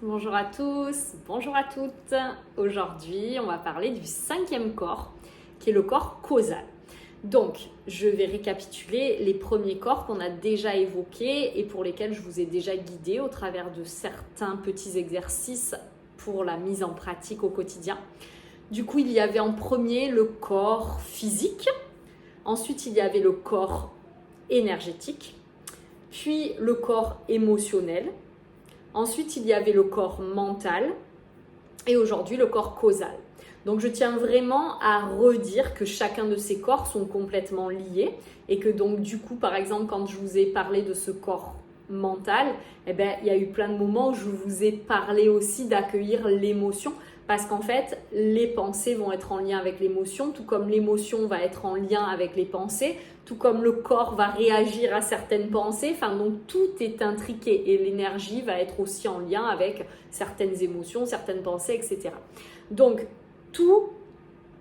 Bonjour à tous, bonjour à toutes. Aujourd'hui, on va parler du cinquième corps, qui est le corps causal. Donc, je vais récapituler les premiers corps qu'on a déjà évoqués et pour lesquels je vous ai déjà guidé au travers de certains petits exercices pour la mise en pratique au quotidien. Du coup, il y avait en premier le corps physique, ensuite il y avait le corps énergétique, puis le corps émotionnel. Ensuite, il y avait le corps mental et aujourd'hui le corps causal. Donc, je tiens vraiment à redire que chacun de ces corps sont complètement liés et que donc du coup, par exemple, quand je vous ai parlé de ce corps mental, il y a eu plein de moments où je vous ai parlé aussi d'accueillir l'émotion parce qu'en fait, les pensées vont être en lien avec l'émotion, tout comme l'émotion va être en lien avec les pensées, tout comme le corps va réagir à certaines pensées. Enfin, donc tout est intriqué et l'énergie va être aussi en lien avec certaines émotions, certaines pensées, etc. Donc, tout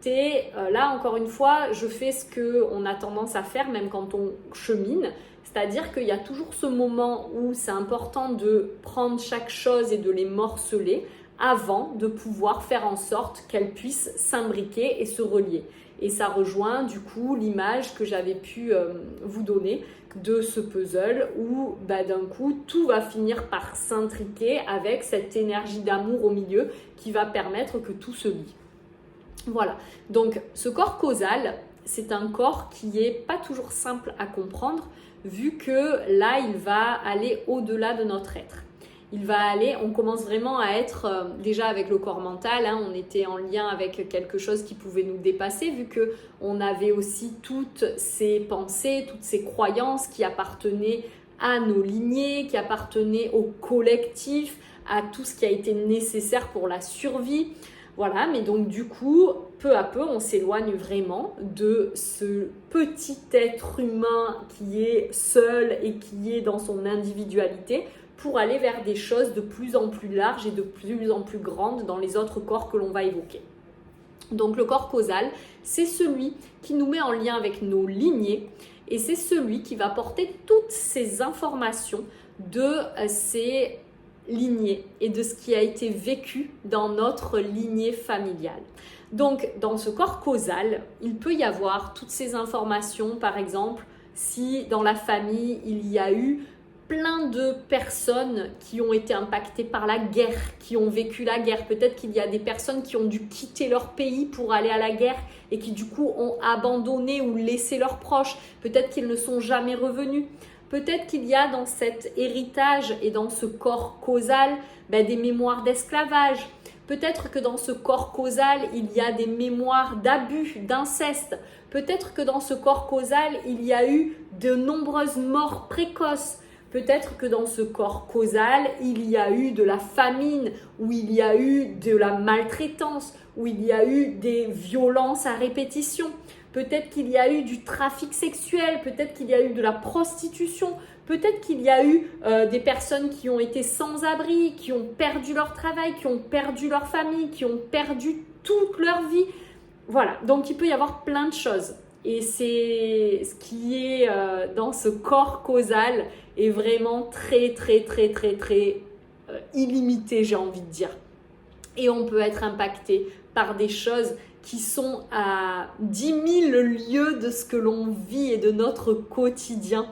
est là, encore une fois, je fais ce qu'on a tendance à faire même quand on chemine. C'est-à-dire qu'il y a toujours ce moment où c'est important de prendre chaque chose et de les morceler avant de pouvoir faire en sorte qu'elles puissent s'imbriquer et se relier. Et ça rejoint du coup l'image que j'avais pu vous donner de ce puzzle où d'un coup tout va finir par s'intriquer avec cette énergie d'amour au milieu qui va permettre que tout se lie. Voilà, donc ce corps causal, c'est un corps qui n'est pas toujours simple à comprendre vu que là il va aller au-delà de notre être. On commence vraiment à être déjà avec le corps mental, on était en lien avec quelque chose qui pouvait nous dépasser vu qu'on avait aussi toutes ces pensées, toutes ces croyances qui appartenaient à nos lignées, qui appartenaient au collectif, à tout ce qui a été nécessaire pour la survie. Voilà, mais donc du coup, peu à peu, on s'éloigne vraiment de ce petit être humain qui est seul et qui est dans son individualité pour aller vers des choses de plus en plus larges et de plus en plus grandes dans les autres corps que l'on va évoquer. Donc le corps causal, c'est celui qui nous met en lien avec nos lignées et c'est celui qui va porter toutes ces informations de ces lignée et de ce qui a été vécu dans notre lignée familiale. Donc, dans ce corps causal, il peut y avoir toutes ces informations, par exemple, si dans la famille, il y a eu plein de personnes qui ont été impactées par la guerre, qui ont vécu la guerre. Peut-être qu'il y a des personnes qui ont dû quitter leur pays pour aller à la guerre et qui du coup ont abandonné ou laissé leurs proches. Peut-être qu'ils ne sont jamais revenus. Peut-être qu'il y a dans cet héritage et dans ce corps causal des mémoires d'esclavage. Peut-être que dans ce corps causal, il y a des mémoires d'abus, d'inceste. Peut-être que dans ce corps causal, il y a eu de nombreuses morts précoces. Peut-être que dans ce corps causal, il y a eu de la famine, où il y a eu de la maltraitance, où il y a eu des violences à répétition. Peut-être qu'il y a eu du trafic sexuel, peut-être qu'il y a eu de la prostitution, peut-être qu'il y a eu des personnes qui ont été sans abri, qui ont perdu leur travail, qui ont perdu leur famille, qui ont perdu toute leur vie. Voilà, donc il peut y avoir plein de choses. Et c'est ce qui est dans ce corps causal est vraiment très illimité, j'ai envie de dire. Et on peut être impacté par des choses qui sont à 10 000 lieues de ce que l'on vit et de notre quotidien.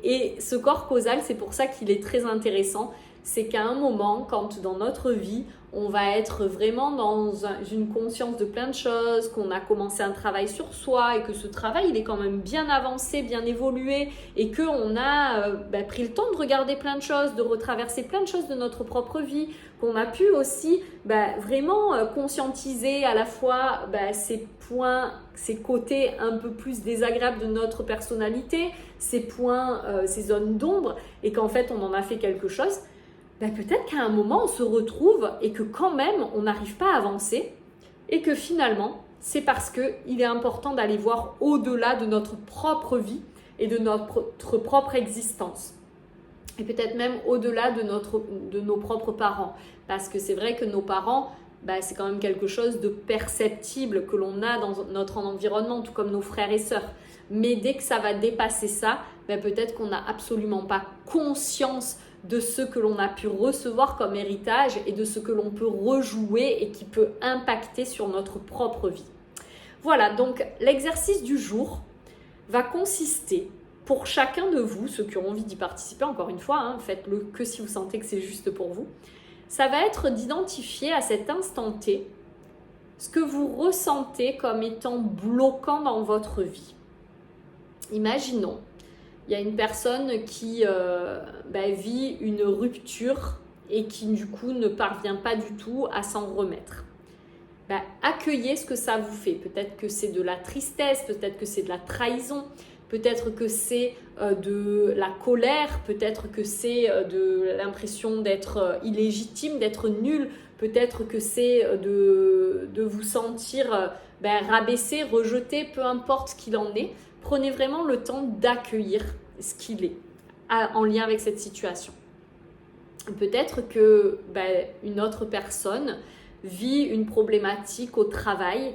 Et ce corps causal, c'est pour ça qu'il est très intéressant. C'est qu'à un moment, quand dans notre vie, on va être vraiment dans une conscience de plein de choses, qu'on a commencé un travail sur soi et que ce travail, il est quand même bien avancé, bien évolué et qu'on a pris le temps de regarder plein de choses, de retraverser plein de choses de notre propre vie, qu'on a pu aussi vraiment conscientiser à la fois ces points, ces côtés un peu plus désagréables de notre personnalité, ces points, ces zones d'ombre et qu'en fait, on en a fait quelque chose. Peut-être qu'à un moment, on se retrouve et que quand même, on n'arrive pas à avancer et que finalement, c'est parce qu'il est important d'aller voir au-delà de notre propre vie et de notre propre existence. Et peut-être même au-delà de nos propres parents. Parce que c'est vrai que nos parents, c'est quand même quelque chose de perceptible que l'on a dans notre environnement, tout comme nos frères et sœurs. Mais dès que ça va dépasser ça, ben peut-être qu'on n'a absolument pas conscience de ce que l'on a pu recevoir comme héritage et de ce que l'on peut rejouer et qui peut impacter sur notre propre vie. Voilà, donc l'exercice du jour va consister pour chacun de vous, ceux qui ont envie d'y participer, encore une fois, faites-le que si vous sentez que c'est juste pour vous, ça va être d'identifier à cet instant T ce que vous ressentez comme étant bloquant dans votre vie. Imaginons, il y a une personne qui vit une rupture et qui du coup ne parvient pas du tout à s'en remettre. Accueillez ce que ça vous fait. Peut-être que c'est de la tristesse, peut-être que c'est de la trahison, peut-être que c'est de la colère, peut-être que c'est de l'impression d'être illégitime, d'être nul, peut-être que c'est de vous sentir rabaissé, rejeté, peu importe ce qu'il en est. Prenez vraiment le temps d'accueillir ce qu'il est en lien avec cette situation. Peut-être que une autre personne vit une problématique au travail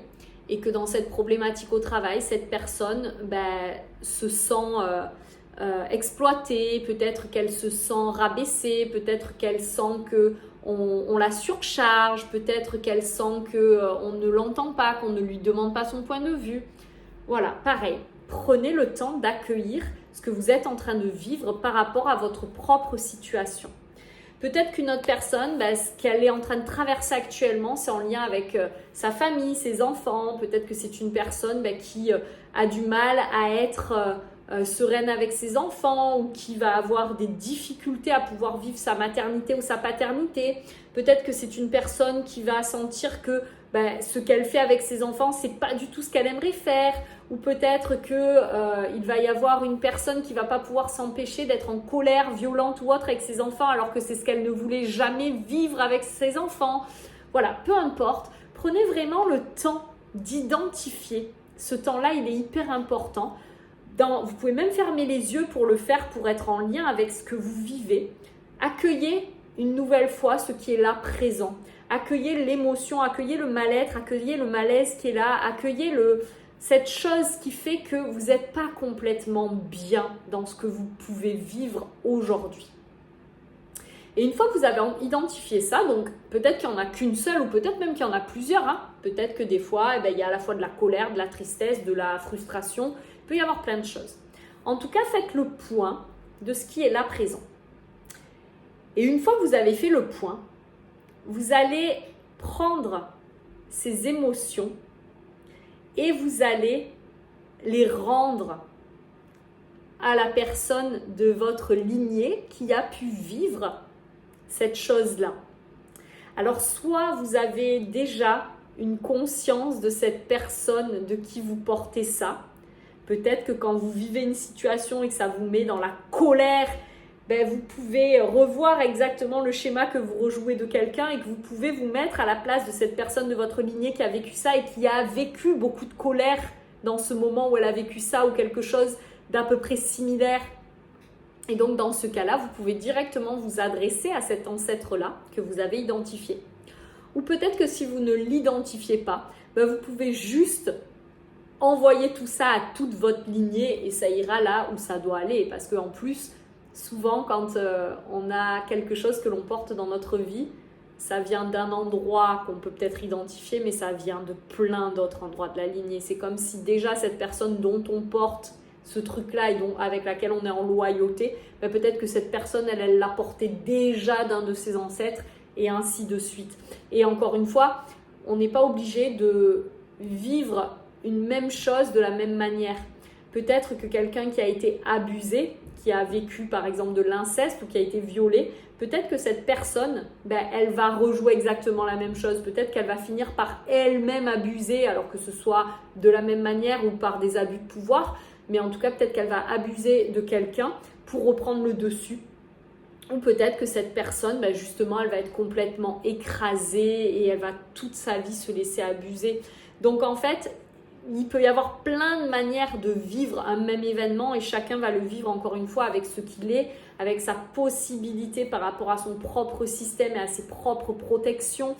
et que dans cette problématique au travail, cette personne se sent exploitée, peut-être qu'elle se sent rabaissée, peut-être qu'elle sent qu'on la surcharge, peut-être qu'elle sent qu'on ne l'entend pas, qu'on ne lui demande pas son point de vue. Voilà, pareil, prenez le temps d'accueillir ce que vous êtes en train de vivre par rapport à votre propre situation. Peut-être qu'une autre personne, ce qu'elle est en train de traverser actuellement, c'est en lien avec sa famille, ses enfants. Peut-être que c'est une personne qui a du mal à être sereine avec ses enfants ou qui va avoir des difficultés à pouvoir vivre sa maternité ou sa paternité. Peut-être que c'est une personne qui va sentir que ce qu'elle fait avec ses enfants, c'est pas du tout ce qu'elle aimerait faire. Ou peut-être qu'il va y avoir une personne qui va pas pouvoir s'empêcher d'être en colère, violente ou autre avec ses enfants alors que c'est ce qu'elle ne voulait jamais vivre avec ses enfants. Voilà, peu importe. Prenez vraiment le temps d'identifier. Ce temps-là, il est hyper important. Vous pouvez même fermer les yeux pour le faire, pour être en lien avec ce que vous vivez. Accueillez une nouvelle fois ce qui est là présent. Accueillez l'émotion, accueillez le mal-être, accueillez le malaise qui est là, accueillez cette chose qui fait que vous n'êtes pas complètement bien dans ce que vous pouvez vivre aujourd'hui. Et une fois que vous avez identifié ça, donc peut-être qu'il n'y en a qu'une seule ou peut-être même qu'il y en a plusieurs. Peut-être que des fois, il y a à la fois de la colère, de la tristesse, de la frustration. Il peut y avoir plein de choses. En tout cas, faites le point de ce qui est là présent. Et une fois que vous avez fait le point, vous allez prendre ces émotions et vous allez les rendre à la personne de votre lignée qui a pu vivre cette chose-là. Alors, soit vous avez déjà une conscience de cette personne de qui vous portez ça. Peut-être que quand vous vivez une situation et que ça vous met dans la colère, vous pouvez revoir exactement le schéma que vous rejouez de quelqu'un et que vous pouvez vous mettre à la place de cette personne de votre lignée qui a vécu ça et qui a vécu beaucoup de colère dans ce moment où elle a vécu ça ou quelque chose d'à peu près similaire. Et donc dans ce cas-là, vous pouvez directement vous adresser à cet ancêtre-là que vous avez identifié. Ou peut-être que si vous ne l'identifiez pas, vous pouvez juste envoyer tout ça à toute votre lignée et ça ira là où ça doit aller. Parce qu'en plus, souvent, quand on a quelque chose que l'on porte dans notre vie, ça vient d'un endroit qu'on peut peut-être identifier, mais ça vient de plein d'autres endroits de la lignée. C'est comme si déjà cette personne dont on porte ce truc-là et avec laquelle on est en loyauté, peut-être que cette personne, elle l'a porté déjà d'un de ses ancêtres et ainsi de suite. Et encore une fois, on n'est pas obligé de vivre une même chose de la même manière. Peut-être que quelqu'un qui a été abusé, qui a vécu par exemple de l'inceste ou qui a été violé, peut-être que cette personne, elle va rejouer exactement la même chose. Peut-être qu'elle va finir par elle-même abuser, alors que ce soit de la même manière ou par des abus de pouvoir. Mais en tout cas, peut-être qu'elle va abuser de quelqu'un pour reprendre le dessus. Ou peut-être que cette personne, justement, elle va être complètement écrasée et elle va toute sa vie se laisser abuser. Donc en fait, il peut y avoir plein de manières de vivre un même événement et chacun va le vivre encore une fois avec ce qu'il est, avec sa possibilité par rapport à son propre système et à ses propres protections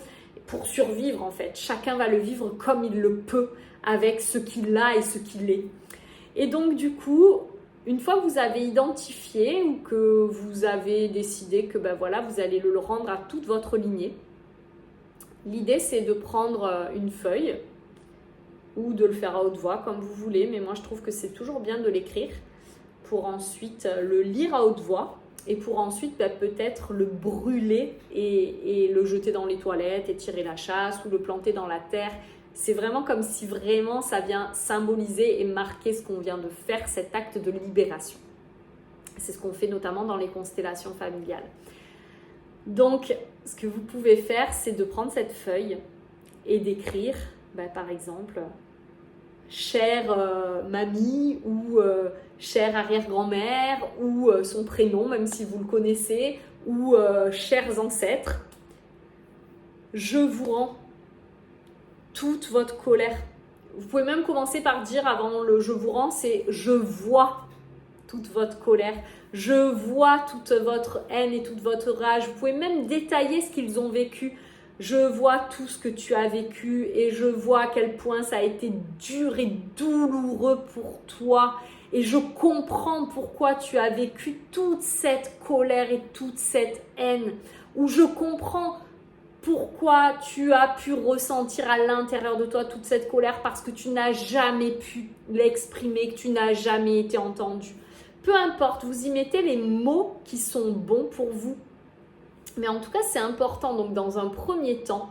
pour survivre en fait. Chacun va le vivre comme il le peut avec ce qu'il a et ce qu'il est. Et donc du coup, Une fois que vous avez identifié ou que vous avez décidé que ben voilà, vous allez le rendre à toute votre lignée, l'idée c'est de prendre une feuille ou de le faire à haute voix comme vous voulez, mais moi je trouve que c'est toujours bien de l'écrire pour ensuite le lire à haute voix et pour ensuite ben, peut-être le brûler et le jeter dans les toilettes et tirer la chasse ou le planter dans la terre. C'est vraiment comme si vraiment ça vient symboliser et marquer ce qu'on vient de faire, cet acte de libération. C'est ce qu'on fait notamment dans les constellations familiales. Donc, ce que vous pouvez faire, c'est de prendre cette feuille et d'écrire, par exemple, chère mamie ou chère arrière-grand-mère ou son prénom, même si vous le connaissez, ou chers ancêtres. Je vous rends toute votre colère. Vous pouvez même commencer par dire avant le je vous rends, c'est je vois toute votre colère, je vois toute votre haine et toute votre rage. Vous pouvez même détailler ce qu'ils ont vécu. Je vois tout ce que tu as vécu et je vois à quel point ça a été dur et douloureux pour toi. Et je comprends pourquoi tu as vécu toute cette colère et toute cette haine. Ou je comprends pourquoi tu as pu ressentir à l'intérieur de toi toute cette colère parce que tu n'as jamais pu l'exprimer, que tu n'as jamais été entendu. Peu importe, vous y mettez les mots qui sont bons pour vous. Mais en tout cas, c'est important, donc dans un premier temps,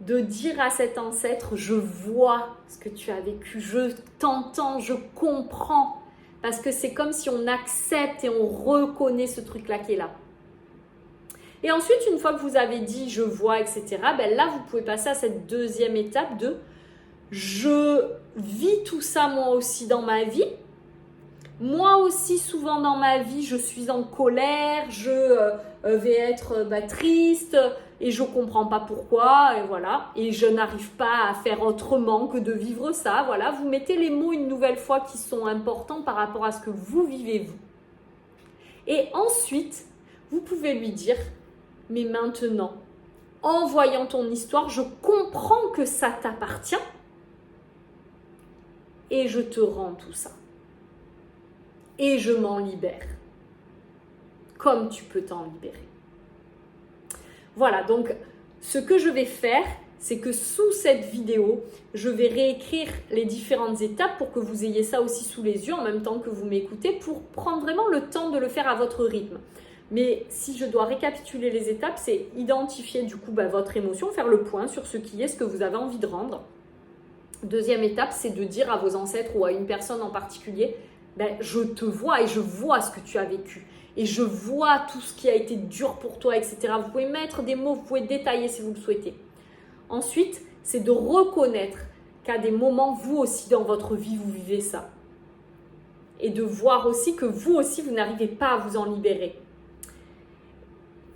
de dire à cet ancêtre, je vois ce que tu as vécu, je t'entends, je comprends. Parce que c'est comme si on accepte et on reconnaît ce truc-là qui est là. Et ensuite, une fois que vous avez dit je vois, etc., là, vous pouvez passer à cette deuxième étape de je vis tout ça moi aussi dans ma vie. Moi aussi, souvent dans ma vie, je suis en colère, je vais être triste et je ne comprends pas pourquoi, et voilà. Et je n'arrive pas à faire autrement que de vivre ça, voilà. Vous mettez les mots une nouvelle fois qui sont importants par rapport à ce que vous vivez, vous. Et ensuite, vous pouvez lui dire, mais maintenant, en voyant ton histoire, je comprends que ça t'appartient et je te rends tout ça. Et je m'en libère, comme tu peux t'en libérer. Voilà, donc ce que je vais faire, c'est que sous cette vidéo, je vais réécrire les différentes étapes pour que vous ayez ça aussi sous les yeux en même temps que vous m'écoutez, pour prendre vraiment le temps de le faire à votre rythme. Mais si je dois récapituler les étapes, c'est identifier du coup votre émotion, faire le point sur ce qui est, ce que vous avez envie de rendre. Deuxième étape, c'est de dire à vos ancêtres ou à une personne en particulier, je te vois et je vois ce que tu as vécu. Et je vois tout ce qui a été dur pour toi, etc. Vous pouvez mettre des mots, vous pouvez détailler si vous le souhaitez. Ensuite, c'est de reconnaître qu'à des moments, vous aussi, dans votre vie, vous vivez ça. Et de voir aussi que vous aussi, vous n'arrivez pas à vous en libérer.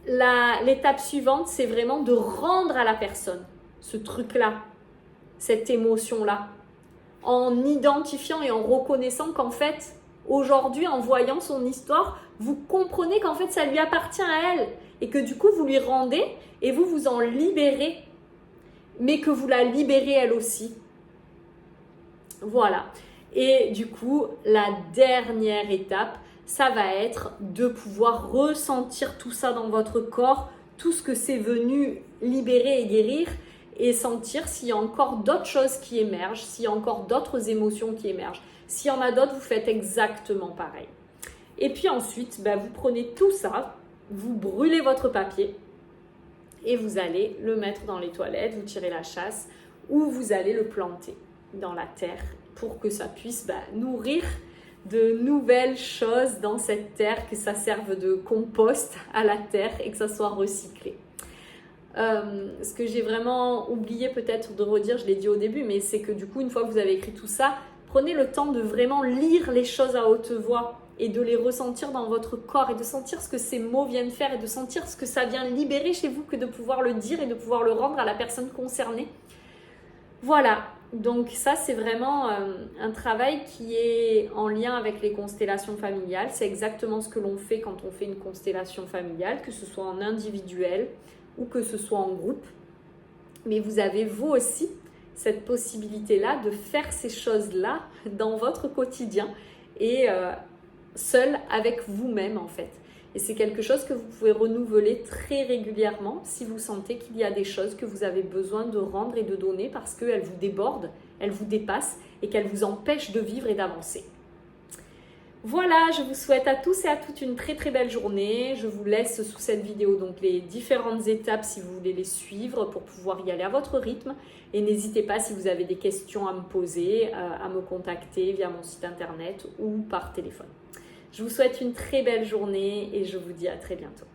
L'étape suivante, c'est vraiment de rendre à la personne ce truc-là, cette émotion-là, en identifiant et en reconnaissant qu'en fait, aujourd'hui, en voyant son histoire, vous comprenez qu'en fait, ça lui appartient à elle et que du coup, vous lui rendez et vous vous en libérez, mais que vous la libérez elle aussi. Voilà. Et du coup, la dernière étape, ça va être de pouvoir ressentir tout ça dans votre corps, tout ce que c'est venu libérer et guérir, et sentir s'il y a encore d'autres choses qui émergent, s'il y a encore d'autres émotions qui émergent. S'il y en a d'autres, vous faites exactement pareil. Et puis ensuite, vous prenez tout ça, vous brûlez votre papier et vous allez le mettre dans les toilettes, vous tirez la chasse ou vous allez le planter dans la terre pour que ça puisse nourrir de nouvelles choses dans cette terre, que ça serve de compost à la terre et que ça soit recyclé. Ce que j'ai vraiment oublié peut-être de redire, je l'ai dit au début, mais c'est que du coup, une fois que vous avez écrit tout ça, prenez le temps de vraiment lire les choses à haute voix et de les ressentir dans votre corps et de sentir ce que ces mots viennent faire et de sentir ce que ça vient libérer chez vous que de pouvoir le dire et de pouvoir le rendre à la personne concernée. Voilà, donc ça c'est vraiment un travail qui est en lien avec les constellations familiales. C'est exactement ce que l'on fait quand on fait une constellation familiale, que ce soit en individuel ou que ce soit en groupe. Mais vous avez vous aussi cette possibilité-là de faire ces choses-là dans votre quotidien et seul avec vous-même en fait. Et c'est quelque chose que vous pouvez renouveler très régulièrement si vous sentez qu'il y a des choses que vous avez besoin de rendre et de donner parce qu'elles vous débordent, elles vous dépassent et qu'elles vous empêchent de vivre et d'avancer. Voilà, je vous souhaite à tous et à toutes une très très belle journée. Je vous laisse sous cette vidéo donc les différentes étapes si vous voulez les suivre pour pouvoir y aller à votre rythme. Et n'hésitez pas si vous avez des questions à me poser, à me contacter via mon site internet ou par téléphone. Je vous souhaite une très belle journée et je vous dis à très bientôt.